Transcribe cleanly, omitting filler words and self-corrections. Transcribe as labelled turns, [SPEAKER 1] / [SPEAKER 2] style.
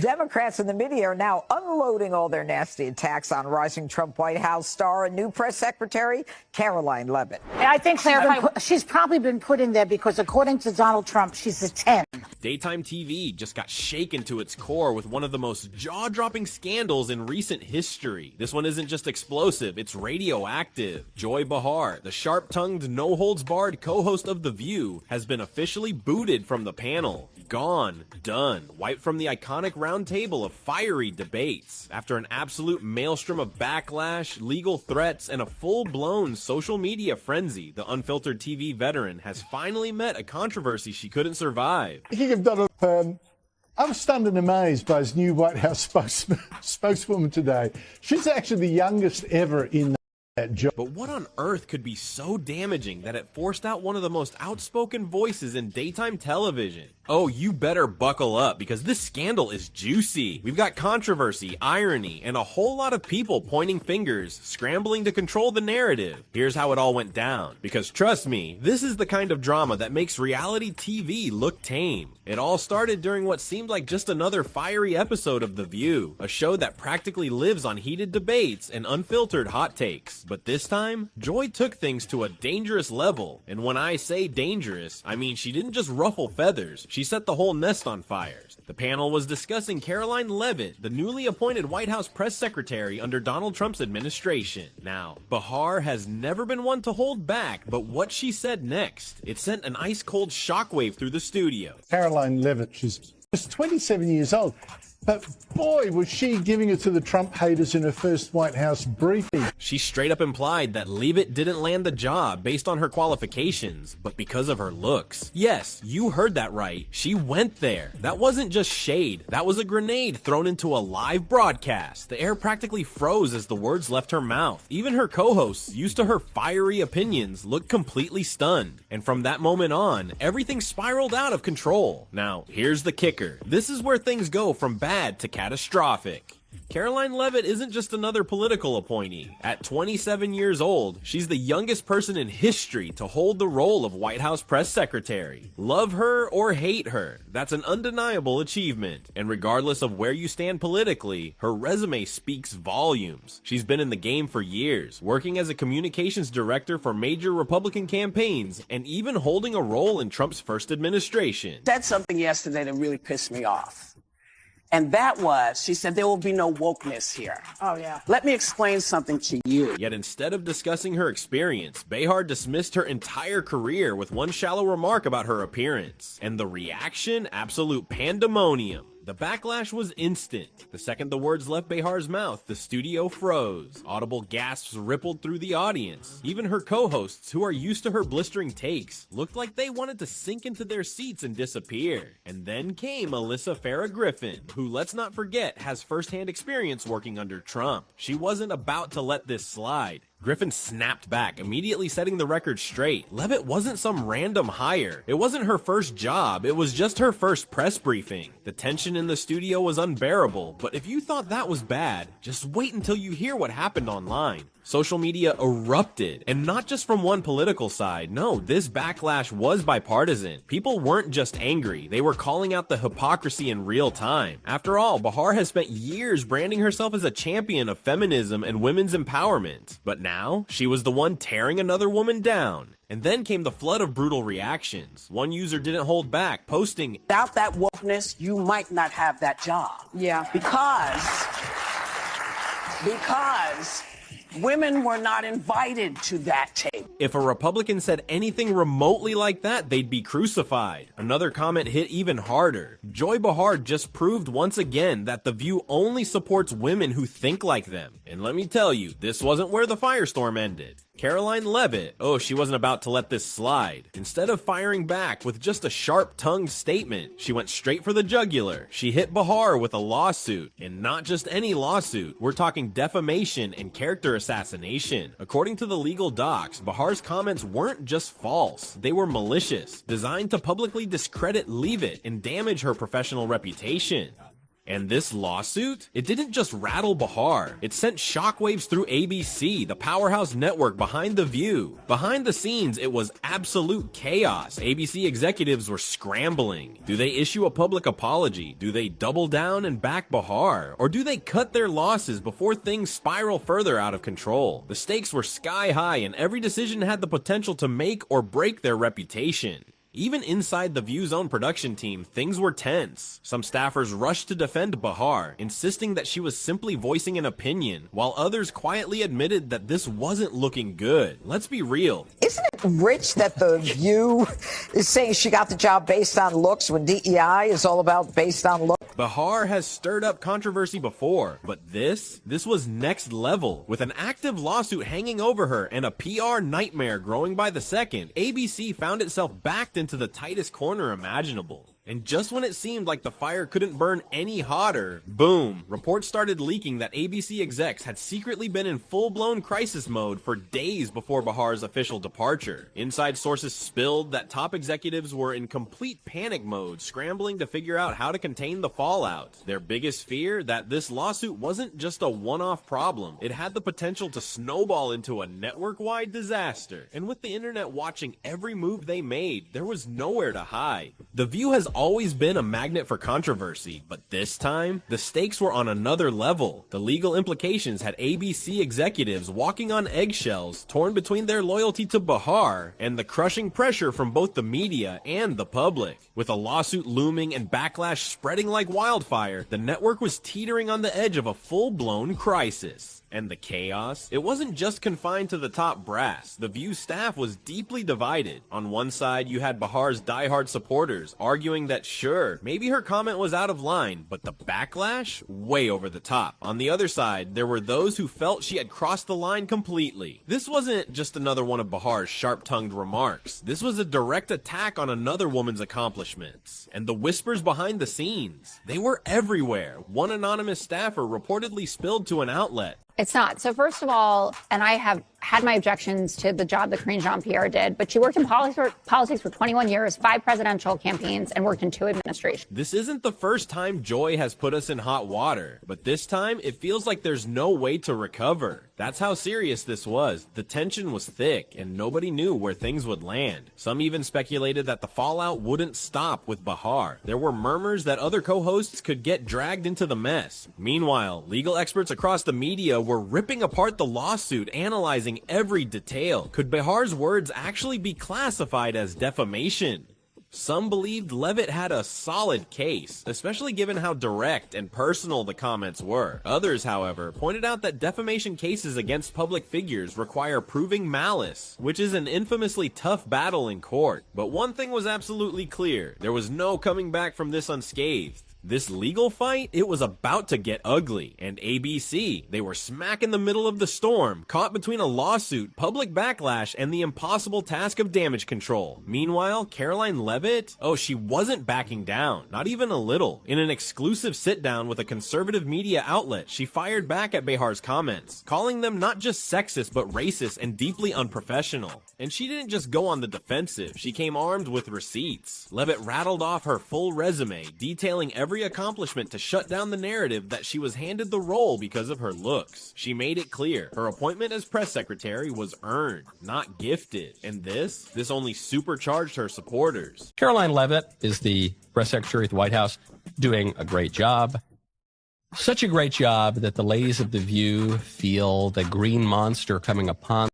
[SPEAKER 1] Democrats and the media are now unloading all their nasty attacks on rising Trump White House star and new press secretary, Karoline Leavitt.
[SPEAKER 2] I think she's probably been put in there because, according to Donald Trump, she's a 10.
[SPEAKER 3] Daytime TV just got shaken to its core with one of the most jaw-dropping scandals in recent history. This one isn't just explosive, it's radioactive. Joy Behar, the sharp-tongued, no-holds-barred co-host of The View, has been officially booted from the panel. Gone, done, wiped from the iconic round table of fiery debates. After an absolute maelstrom of backlash, legal threats, and a full-blown social media frenzy, the unfiltered TV veteran has finally met a controversy she couldn't survive.
[SPEAKER 4] Speaking of Donald Trump, I was stunned and amazed by his new White House spokeswoman today. She's actually the youngest ever in that job.
[SPEAKER 3] But what on earth could be so damaging that it forced out one of the most outspoken voices in daytime television? Oh, you better buckle up, because this scandal is juicy. We've got controversy, irony, and a whole lot of people pointing fingers, scrambling to control the narrative. Here's how it all went down. Because trust me, this is the kind of drama that makes reality TV look tame. It all started during what seemed like just another fiery episode of The View, a show that practically lives on heated debates and unfiltered hot takes. But this time, Joy took things to a dangerous level. And when I say dangerous, I mean she didn't just ruffle feathers. She set the whole nest on fire. The panel was discussing Karoline Leavitt, the newly appointed White House press secretary under Donald Trump's administration. Now, Behar has never been one to hold back, but what she said next, it sent an ice-cold shockwave through the studio.
[SPEAKER 4] Karoline Leavitt, she's just 27 years old. But boy, was she giving it to the Trump haters in her first White House briefing.
[SPEAKER 3] She straight up implied that Leavitt didn't land the job based on her qualifications, but because of her looks. Yes, you heard that right. She went there. That wasn't just shade. That was a grenade thrown into a live broadcast. The air practically froze as the words left her mouth. Even her co-hosts, used to her fiery opinions, looked completely stunned. And from that moment on, everything spiraled out of control. Now, here's the kicker. This is where things go from bad to catastrophic. Karoline Leavitt isn't just another political appointee. At 27 years old, she's the youngest person in history to hold the role of White House press secretary. Love her or hate her, that's an undeniable achievement. And regardless of where you stand politically, her resume speaks volumes. She's been in the game for years, working as a communications director for major Republican campaigns, and even holding a role in Trump's first administration.
[SPEAKER 5] Said something yesterday that really pissed me off. And that was, she said, there will be no wokeness here.
[SPEAKER 2] Oh, yeah.
[SPEAKER 5] Let me explain something to you.
[SPEAKER 3] Yet instead of discussing her experience, Behar dismissed her entire career with one shallow remark about her appearance. And the reaction? Absolute pandemonium. The backlash was instant. The second the words left Behar's mouth, the studio froze. Audible gasps rippled through the audience. Even her co-hosts, who are used to her blistering takes, looked like they wanted to sink into their seats and disappear. And then came Alyssa Farah Griffin, who, let's not forget, has first-hand experience working under Trump. She wasn't about to let this slide. Griffin snapped back, immediately setting the record straight. Leavitt wasn't some random hire. It wasn't her first job, it was just her first press briefing. The tension in the studio was unbearable, but if you thought that was bad, just wait until you hear what happened online. Social media erupted, and not just from one political side. No, this backlash was bipartisan. People weren't just angry, they were calling out the hypocrisy in real time. After all, Behar has spent years branding herself as a champion of feminism and women's empowerment. But now, she was the one tearing another woman down. And then came the flood of brutal reactions. One user didn't hold back, posting,
[SPEAKER 5] "Without that wokeness, you might not have that job."
[SPEAKER 2] Yeah.
[SPEAKER 5] Because women were not invited to that table.
[SPEAKER 3] If a Republican said anything remotely like that, they'd be crucified. Another comment hit even harder. Joy Behar just proved once again that The View only supports women who think like them. And let me tell you, this wasn't where the firestorm ended. Karoline Leavitt, oh, she wasn't about to let this slide. Instead of firing back with just a sharp-tongued statement, she went straight for the jugular. She hit Behar with a lawsuit, and not just any lawsuit. We're talking defamation and character assassination. According to the legal docs, Behar's comments weren't just false, they were malicious, designed to publicly discredit Leavitt and damage her professional reputation. And this lawsuit? It didn't just rattle Behar. It sent shockwaves through ABC, the powerhouse network behind The View. Behind the scenes, it was absolute chaos. ABC executives were scrambling. Do they issue a public apology? Do they double down and back Behar? Or do they cut their losses before things spiral further out of control? The stakes were sky high, and every decision had the potential to make or break their reputation. Even inside The View's own production team, things were tense. Some staffers rushed to defend Behar, insisting that she was simply voicing an opinion, while others quietly admitted that this wasn't looking good. Let's be real.
[SPEAKER 1] Isn't it rich that The View is saying she got the job based on looks when DEI is all about based on looks?
[SPEAKER 3] Behar has stirred up controversy before, but this was next level. With an active lawsuit hanging over her and a PR nightmare growing by the second, ABC found itself backed into the tightest corner imaginable. And just when it seemed like the fire couldn't burn any hotter, boom, reports started leaking that ABC execs had secretly been in full-blown crisis mode for days before Behar's official departure. Inside sources spilled that top executives were in complete panic mode, scrambling to figure out how to contain the fallout. Their biggest fear? That this lawsuit wasn't just a one-off problem. It had the potential to snowball into a network-wide disaster. And with the internet watching every move they made, there was nowhere to hide. The View has always been a magnet for controversy, but this time, the stakes were on another level. The legal implications had ABC executives walking on eggshells, torn between their loyalty to Behar and the crushing pressure from both the media and the public. With a lawsuit looming and backlash spreading like wildfire, the network was teetering on the edge of a full-blown crisis. And the chaos? It wasn't just confined to the top brass. The View staff was deeply divided. On one side, you had Behar's diehard supporters arguing that sure, maybe her comment was out of line, but the backlash? Way over the top. On the other side, there were those who felt she had crossed the line completely. This wasn't just another one of Behar's sharp-tongued remarks. This was a direct attack on another woman's accomplishments. And the whispers behind the scenes, they were everywhere. One anonymous staffer reportedly spilled to an outlet.
[SPEAKER 6] It's not. So first of all, and I have had my objections to the job that Karine Jean-Pierre did, but she worked in politics for 21 years, 5 presidential campaigns, and worked in 2 administrations.
[SPEAKER 3] This isn't the first time Joy has put us in hot water, but this time it feels like there's no way to recover. That's how serious this was. The tension was thick, and nobody knew where things would land. Some even speculated that the fallout wouldn't stop with Behar. There were murmurs that other co-hosts could get dragged into the mess. Meanwhile, legal experts across the media were ripping apart the lawsuit, analyzing every detail. Could Behar's words actually be classified as defamation? Some believed Leavitt had a solid case, especially given how direct and personal the comments were. Others, however, pointed out that defamation cases against public figures require proving malice, which is an infamously tough battle in court. But one thing was absolutely clear: there was no coming back from this unscathed. This legal fight, it was about to get ugly, and ABC, they were smack in the middle of the storm, caught between a lawsuit, public backlash, and the impossible task of damage control. Meanwhile, Karoline Leavitt, she wasn't backing down, not even a little. In an exclusive sit-down with a conservative media outlet, she fired back at Behar's comments, calling them not just sexist but racist and deeply unprofessional. And she didn't just go on the defensive, she came armed with receipts. Leavitt rattled off her full resume, detailing every accomplishment to shut down the narrative that she was handed the role because of her looks. She made it clear her appointment as press secretary was earned, not gifted. And this only supercharged her supporters.
[SPEAKER 7] Karoline Leavitt is the press secretary at the White House, doing a great job. Such a great job that the ladies of The View feel the green monster coming upon